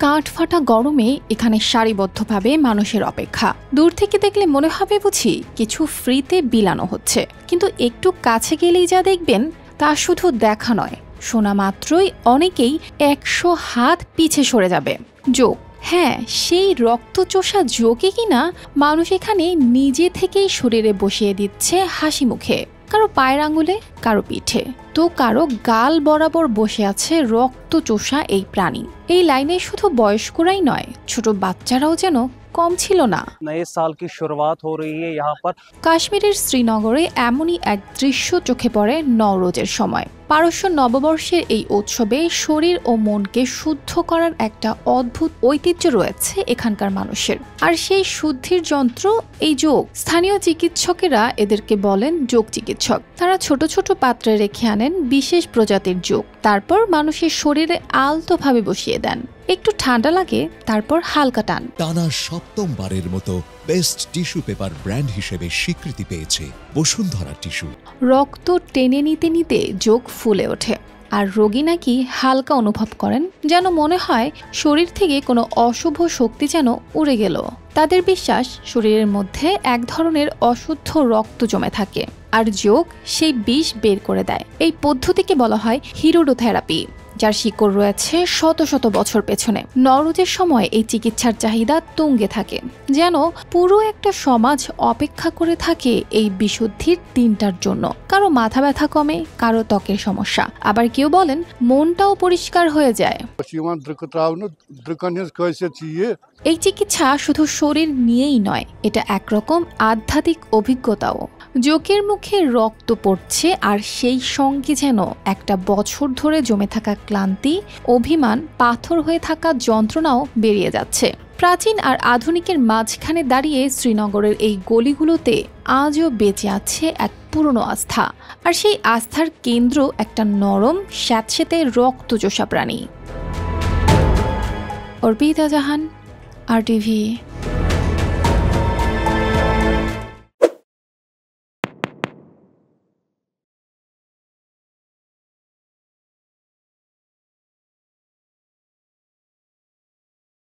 কাঠফাটা গরমে এখানে সারিবদ্ধভাবে মানুষের অপেক্ষা। দূর থেকে দেখলে মনে হবে বুঝি কিছু ফ্রিতে বিলানো হচ্ছে, কিন্তু একটু কাছে গেলেই যা দেখবেন তা শুধু দেখা নয়, শোনা মাত্রই অনেকেই 100 হাত পিছে সরে যাবে। যোগ, হ্যাঁ, সেই রক্তচোষা যোগই কিনা মানুষ এখানে নিজে থেকেই শরীরে বসিয়ে দিচ্ছে হাসি মুখে। কারো পায়ের আঙুলে, কারো পিঠে, তো কারো গাল বরাবর বসে আছে রক্তচোষা এই প্রাণী। এই লাইনে শুধু বয়স্করাই নয়, ছোট বাচ্চারাও যেন কম ছিল না। नए साल की शुरुआत हो रही है यहाँ पर। কাশ্মীরের শ্রীনগরে এমনই এক দৃশ্য চোখে পড়ে নওরোজের সময়। পারস্য নববর্ষের এই উৎসবে শরীর ও মনকে শুদ্ধ করার একটা অদ্ভুত ঐতিহ্য রয়েছে এখানকার মানুষের, আর সেই শুদ্ধির যন্ত্র এই যোগ। স্থানীয় চিকিৎসকেরা এদেরকে বলেন যোগ চিকিৎসক। তারা ছোট ছোট পাত্রে রেখে আনেন বিশেষ প্রজাতির যোগ, তারপর মানুষের শরীরে আলতোভাবে বসিয়ে দেন। একটু ঠান্ডা লাগে, তারপর হালকা টান। টানা সপ্তমবারের মতো বেস্ট টিস্যু পেপার ব্র্যান্ড হিসেবে স্বীকৃতি পেয়েছে বসুন্ধরা টিস্যু। রক্ত টেনে নিতে নিতে যোগ ফুলে ওঠে, আর রোগী নাকি হালকা অনুভব করেন, যেন মনে হয় শরীর থেকে কোনো অশুভ শক্তি যেন উড়ে গেল। তাদের বিশ্বাস শরীরের মধ্যে এক ধরনের অশুদ্ধ রক্ত জমে থাকে, আর যোগ সেই বিষ বের করে দেয়। এই পদ্ধতিকে বলা হয় হিরোডোথেরাপি, যার শিকড় রয়েছে শত শত বছর পেছনে। নওরোজের সময় এই চিকিৎসার চাহিদা তুঙ্গে থাকে, যেন পুরো একটা সমাজ অপেক্ষা করে থাকে এই বিশুদ্ধির দিনটার জন্য। কারো মাথা ব্যথা কমে, কারো ত্বকের সমস্যা, আবার কেউ বলেন মনটাও পরিষ্কার হয়ে যায়। এই চিকিৎসা শুধু শরীর নিয়েই নয়, এটা একরকম আধ্যাত্মিক অভিজ্ঞতাও। যোগের মুখে রক্ত পড়ছে, আর সেই সঙ্গে যেন একটা বছর ধরে জমে থাকা ক্লান্তি, অভিমান, পাথর হয়ে থাকা যন্ত্রণাও বেরিয়ে যাচ্ছে। প্রাচীন আর আধুনিকের মাঝখানে দাঁড়িয়ে শ্রীনগরের এই গলিগুলোতে আজও বেঁচে আছে এক পুরনো আস্থা, আর সেই আস্থার কেন্দ্র একটা নরম স্যাঁতসেঁতে রক্তচোষা প্রাণী। অর্পিতা জাহান, RTV।